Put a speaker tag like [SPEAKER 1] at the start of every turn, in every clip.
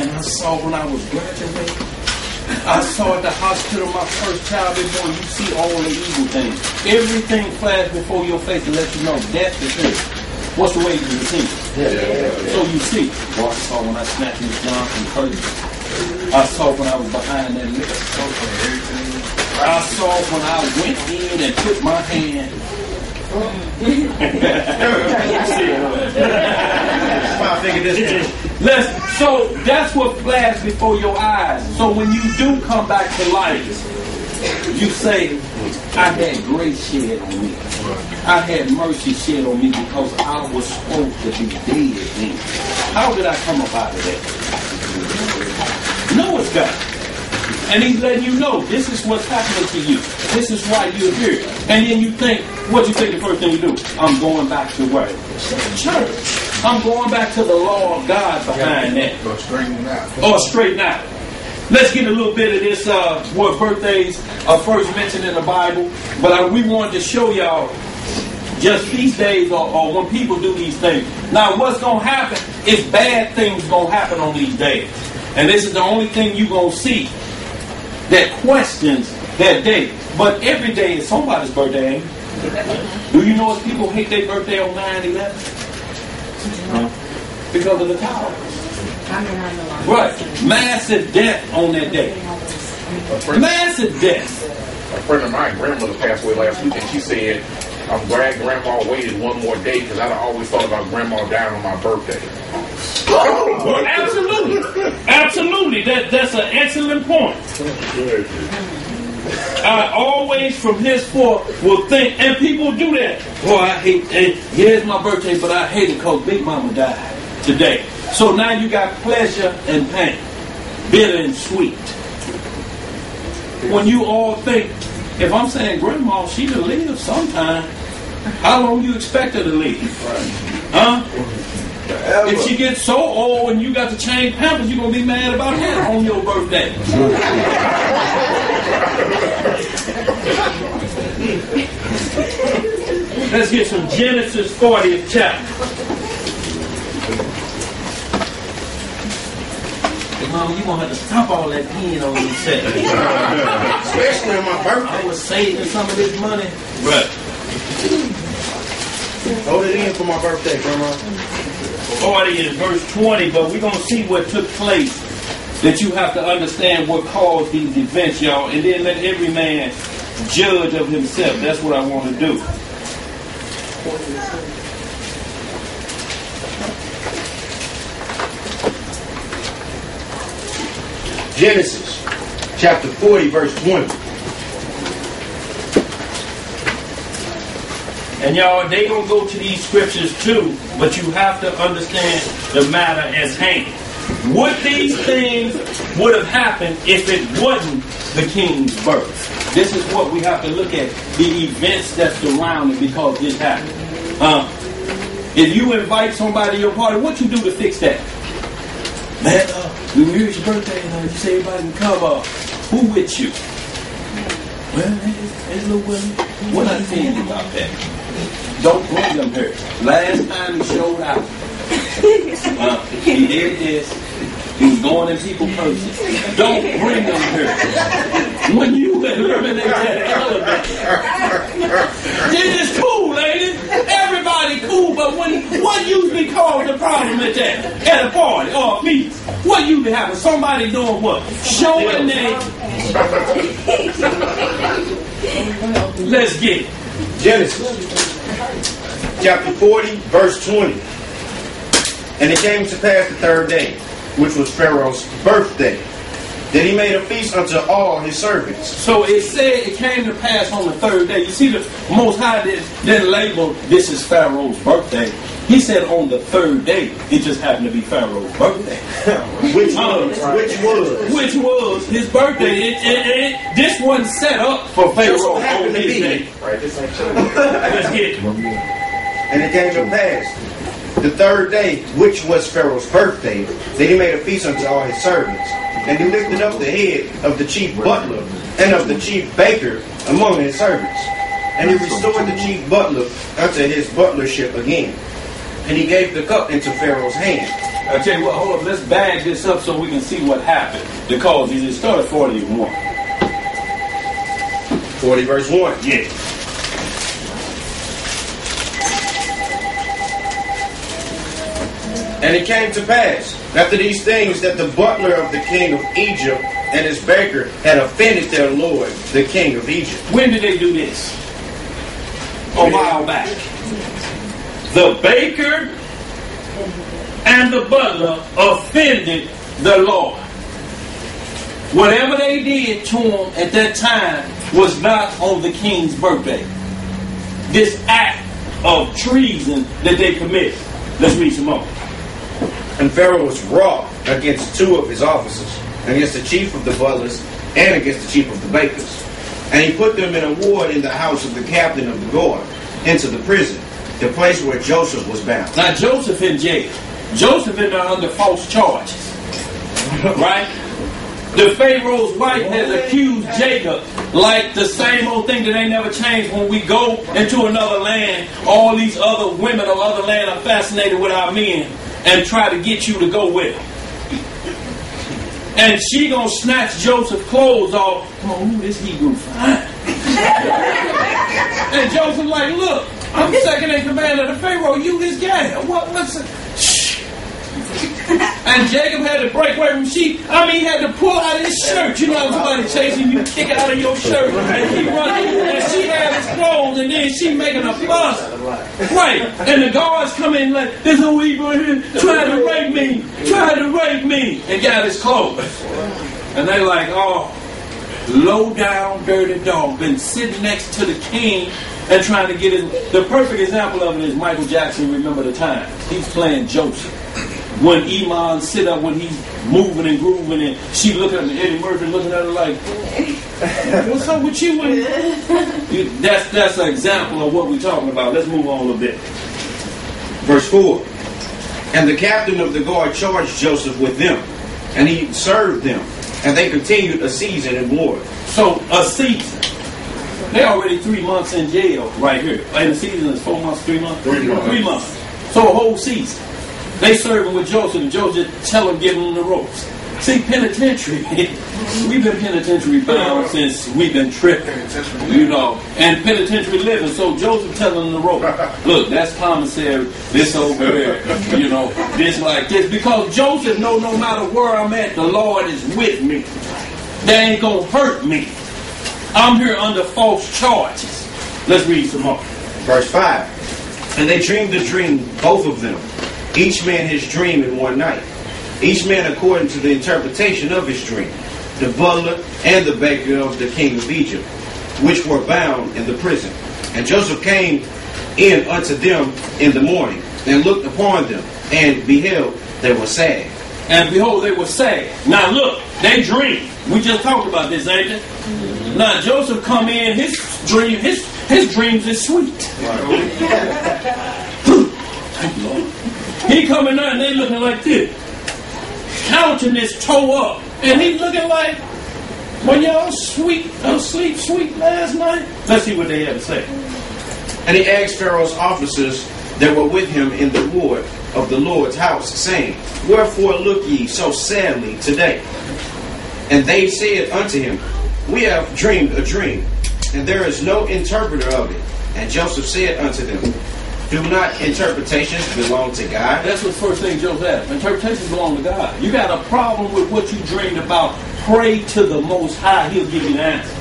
[SPEAKER 1] And I saw when I was graduating, I saw at the hospital my first child been born. You see all the evil things. Everything flashed before your face to let you know death is here. What's the wages of sin? So you see. Well, I saw when I snatched Miss Johnson curtain. I saw when I was behind that liquor store. I saw when I went in and put my hand. So that's what flashed before your eyes. So when you do come back to life, you say, I had grace shed on me. I had mercy shed on me because I was supposed to be dead then. How did I come up out of that? No, it's God. And he's letting you know this is what's happening to you. This is why you're here. And then you think, what you think the first thing you do? I'm going back to where? Church. I'm going back to the law of God behind that.
[SPEAKER 2] Or straighten out.
[SPEAKER 1] Or straighten out. Let's get a little bit of this, what birthdays are first mentioned in the Bible. But we wanted to show y'all just these days or when people do these things. Now what's going to happen is bad things going to happen on these days. And this is the only thing you're going to see that questions that day. But every day is somebody's birthday. Do you know if people hate their birthday on 9/11? Because of the towers. Right. Massive death on that day. Massive death.
[SPEAKER 3] A friend of mine, grandmother passed away last week, and she said, I'm glad Grandma waited one more day because I'd always thought about Grandma dying on my birthday.
[SPEAKER 1] Oh, absolutely. Absolutely. That's an excellent point. I always from henceforth will think, and people do that. Boy, I hate, and here's my birthday, but I hate it because Big Mama died today. So now you got pleasure and pain, bitter and sweet. When you all think, if I'm saying Grandma, she will live sometime, how long you expect her to live? Huh? If she gets so old and you got to change pampers, you're going to be mad about that on your birthday. Let's get some Genesis 40th chapter. Mama, you're going to have to stop all that peeing on yourself.
[SPEAKER 4] Especially on my birthday.
[SPEAKER 1] I was saving some of this money. Right.
[SPEAKER 4] Hold it in for my birthday, Grandma.
[SPEAKER 1] 40 is verse 20, but we're going to see what took place. That you have to understand what caused these events, y'all. And then let every man judge of himself. That's what I want to do.
[SPEAKER 4] Genesis chapter 40, verse 20.
[SPEAKER 1] And y'all, they gonna go to these scriptures too, but you have to understand the matter as hand. Would these things would have happened if it wasn't the king's birth? This is what we have to look at, the events that surround it because this happened. If you invite somebody to your party, what you do to fix that? Man, here's your birthday, and you say everybody can come. Who with you? Well, there's little women. What I tell you about that? Don't bring them here. Last time he showed out, he did this. He was going in people's purses. Don't bring them here. When you eliminate that element, this is cool, ain't it? Everybody cool, but what usually causes the problem at that? At a party or a meeting? What usually happens? Somebody doing what? Showing their... Let's get it.
[SPEAKER 4] Genesis chapter 40, verse 20. And it came to pass the third day, which was Pharaoh's birthday, that he made a feast unto all his servants.
[SPEAKER 1] So it said it came to pass on the third day. You see, the Most High didn't label this is Pharaoh's birthday. He said on the third day, it just happened to be Pharaoh's birthday.
[SPEAKER 4] Which was
[SPEAKER 1] his birthday. This wasn't set up for Pharaoh on his day.
[SPEAKER 3] Right, this ain't
[SPEAKER 1] Let's get it.
[SPEAKER 4] And it came to pass the third day, which was Pharaoh's birthday, that he made a feast unto all his servants. And he lifted up the head of the chief butler and of the chief baker among his servants. And he restored the chief butler unto his butlership again. And he gave the cup into Pharaoh's hand,
[SPEAKER 1] I tell you what, hold up, let's bag this up so we can see what happened. The causes, it started 41.
[SPEAKER 4] 40 verse 1.
[SPEAKER 1] Yeah.
[SPEAKER 4] And it came to pass, after these things, that the butler of the king of Egypt and his baker had offended their lord, the king of Egypt.
[SPEAKER 1] When did they do this? A while back. The baker and the butler offended the Lord. Whatever they did to him at that time was not on the king's birthday. This act of treason that they committed. Let's read some more.
[SPEAKER 4] And Pharaoh was wroth against 2 of his officers, against the chief of the butlers, and against the chief of the bakers. And he put them in a ward in the house of the captain of the guard, into the prison, the place where Joseph was bound.
[SPEAKER 1] Now Joseph in jail. Joseph in there under false charges. Right? The Pharaoh's wife has accused Jacob like the same old thing that ain't never changed. When we go into another land, all these other women of other land are fascinated with our men and try to get you to go with them. And she gonna snatch Joseph's clothes off. Come on, this Hebrew fine. And Joseph like, look, I'm second in command of the Pharaoh. You this guy. What's it? Shh. And Jacob had to break away from she. He had to pull out his shirt. You know, somebody chasing you, kick out of your shirt, and he running. And she had his clothes, and then she making a fuss. Right. And the guards come in like, this old Hebrew here trying to rape me, and got his clothes. And they like, oh, low down, dirty dog, been sitting next to the king and trying to get his. The perfect example of it is Michael Jackson, Remember the Time. He's playing Joseph. When Iman sit up, when he's moving and grooving, and she looking at Eddie Murphy looking at her like, what's up with you? That's an example of what we're talking about. Let's move on a little bit.
[SPEAKER 4] Verse 4. And the captain of the guard charged Joseph with them, and he served them, and they continued a season in war.
[SPEAKER 1] So a season. They're already 3 months in jail right here. And the season is 4 months, 3 months?
[SPEAKER 3] 3 months.
[SPEAKER 1] 3 months. So a whole season. They serving with Joseph, and Joseph tell them, give them the ropes. See, penitentiary, we've been penitentiary bound since we've been tripping, you know, and penitentiary living. So Joseph telling them the rope. Look, that's commissary, this over there, you know, this like this. Because Joseph know no matter where I'm at, the Lord is with me. They ain't gonna hurt me. I'm here under false charges. Let's read some more.
[SPEAKER 4] Verse 5. And they dreamed a dream, both of them, each man his dream in one night, each man according to the interpretation of his dream, the butler and the baker of the king of Egypt, which were bound in the prison. And Joseph came in unto them in the morning, and looked upon them, and beheld, they were sad.
[SPEAKER 1] And behold, they were sad. Now look, they dreamed. We just talked about this, ain't it? Mm-hmm. Now Joseph come in, his dreams is sweet. Thank you, Lord. He coming out and they looking like this. Countenance toe up. And he looking like, when y'all sleep sweet last night. Let's see what they had to say.
[SPEAKER 4] And he asked Pharaoh's officers that were with him in the ward of the Lord's house, saying, Wherefore look ye so sadly today? And they said unto him, We have dreamed a dream, and there is no interpreter of it. And Joseph said unto them, Do not interpretations belong to God?
[SPEAKER 1] That's what the first thing Joseph had. Interpretations belong to God. You got a problem with what you dreamed about, pray to the Most High. He'll give you the answer.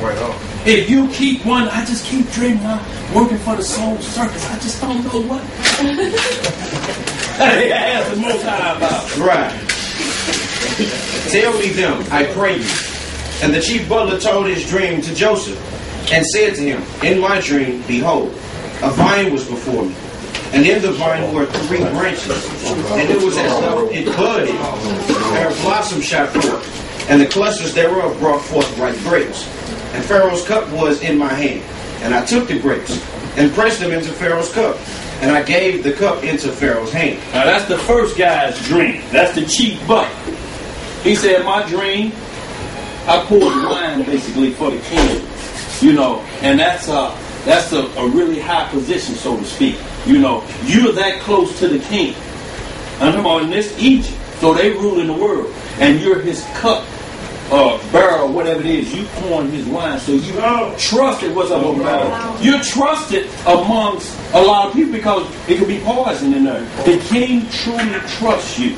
[SPEAKER 3] Right on.
[SPEAKER 1] If you keep one, I just keep dreaming I'm working for the soul circus. I just don't know what. Hey, ask the Most High about.
[SPEAKER 4] Right. Tell me them, I pray you. And the chief butler told his dream to Joseph, and said to him, In my dream, behold, a vine was before me, and in the vine were 3 branches, and it was as though it budded, and her blossom shot forth, and the clusters thereof brought forth ripe grapes. And Pharaoh's cup was in my hand, and I took the grapes, and pressed them into Pharaoh's cup, and I gave the cup into Pharaoh's hand.
[SPEAKER 1] Now that's the first guy's dream. That's the chief butler. He said, my dream, I poured wine basically for the king, you know, and that's a really high position, so to speak. You know, you're that close to the king. I'm talking about in this Egypt. So they rule in the world. And you're his cup, barrel, whatever it is. You pouring his wine. So you trusted, what's up over there? You're trusted amongst a lot of people because it could be poison in there. The king truly trusts you.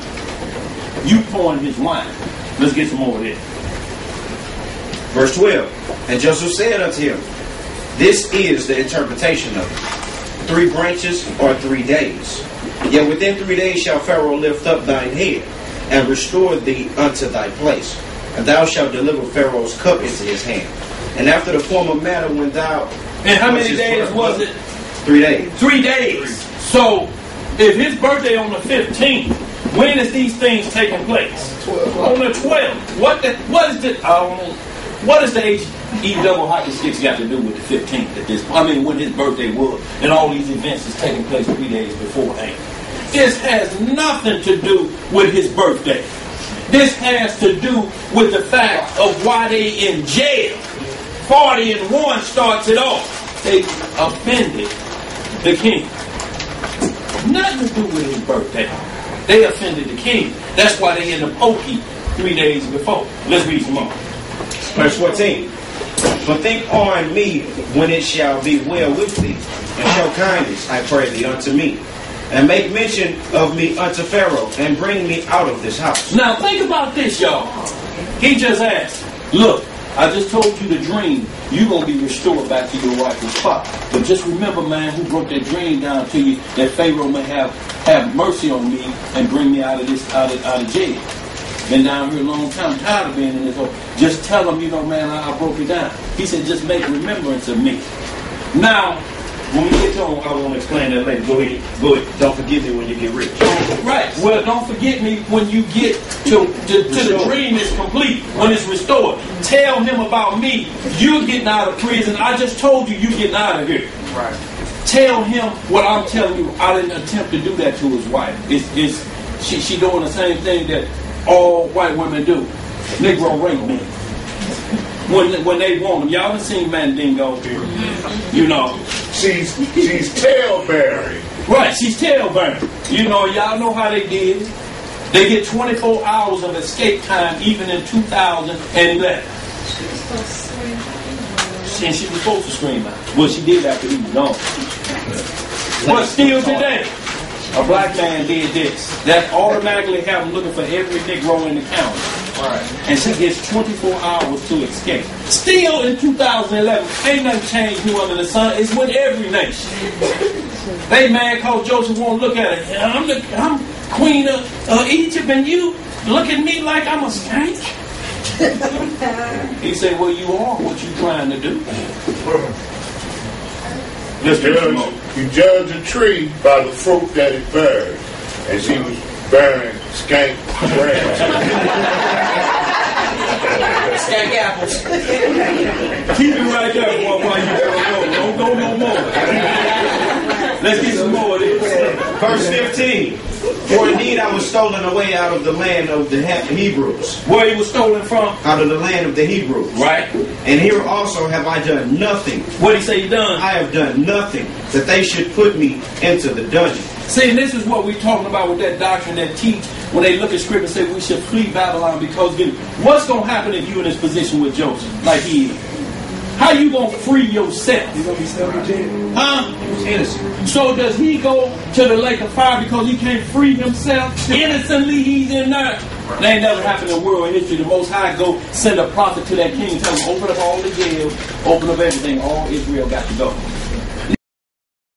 [SPEAKER 1] You pouring his wine. Let's get some more of this.
[SPEAKER 4] Verse 12. And Joseph said unto him, this is the interpretation of it. 3 branches or 3 days. Yet within 3 days shall Pharaoh lift up thine head, and restore thee unto thy place. And thou shalt deliver Pharaoh's cup into his hand. And after the former manner when thou...
[SPEAKER 1] And how many days was it?
[SPEAKER 4] 3 days.
[SPEAKER 1] 3 days. So, if his birthday on the 15th, when is these things taking place? 12. On the 12th. What is the H-E double hockey sticks got to do with the 15th at this point? I mean, when his birthday was, and all these events is taking place 3 days beforehand. This has nothing to do with his birthday. This has to do with the fact of why they in jail. 40-1 starts it off. They offended the king. Nothing to do with his birthday. They offended the king. That's why they in the pokey 3 days before. Let's read some more.
[SPEAKER 4] Verse 14. But think on me when it shall be well with thee, and show kindness, I pray thee, unto me. And make mention of me unto Pharaoh, and bring me out of this house.
[SPEAKER 1] Now think about this, y'all. He just asked, look, I just told you the dream. You're going to be restored back to your rightful spot. But just remember, man, who broke that dream down to you, that Pharaoh may have mercy on me and bring me out of jail. Been down here a long time, tired of being in this hole. Just tell him, man, I broke it down. He said, just make remembrance of me. Now, when we get to him, I want to explain that later. Go ahead. Don't forget me when you get rich. Right. Well, don't forget me when you get to the dream is complete, when it's restored. Tell him about me. You're getting out of prison. I just told you getting out of here. Right. Tell him what I'm telling you. I didn't attempt to do that to his wife. She doing the same thing that all white women do. Negro rape me. When they want them. Y'all done seen Mandingo.
[SPEAKER 3] She's tail-bearing.
[SPEAKER 1] Right, she's tail-bearing. Y'all know how they did. They get 24 hours of escape time even in 2011. And she was supposed to scream out. Well, she did after he was gone. But still today, a black man did this. That automatically have him looking for every Negro in the county. Right. And she gets 24 hours to escape. Still in 2011, ain't nothing changed new under the sun. It's with every nation. They mad cause Joseph won't look at it. I'm queen of Egypt and you look at me like I'm a skank. He said, well, you are what you trying to do.
[SPEAKER 3] You judge a tree by the fruit that it bears. And she was bearing skank branch.
[SPEAKER 2] Skank apples.
[SPEAKER 1] Keep it right there, boy, while you don't go no more. Let's get some more of this.
[SPEAKER 4] Verse 15. For indeed I was stolen away out of the land of the Hebrews.
[SPEAKER 1] Where he was stolen from?
[SPEAKER 4] Out of the land of the Hebrews.
[SPEAKER 1] Right.
[SPEAKER 4] And here also have I done nothing.
[SPEAKER 1] What did he say he done?
[SPEAKER 4] I have done nothing that they should put me into the dungeon.
[SPEAKER 1] See, and this is what we're talking about with that doctrine that teach when they look at scripture and say we should flee Babylon because what's going to happen if you're in this position with Joseph like he is? How you going to free yourself?
[SPEAKER 5] He's going to be stuck in jail.
[SPEAKER 1] Huh?
[SPEAKER 4] He was innocent.
[SPEAKER 1] So does he go to the lake of fire because he can't free himself? Innocently he's in there. That ain't never happened in world history. The Most High go send a prophet to that king and tell him open up all the jails, open up everything. All Israel got to go.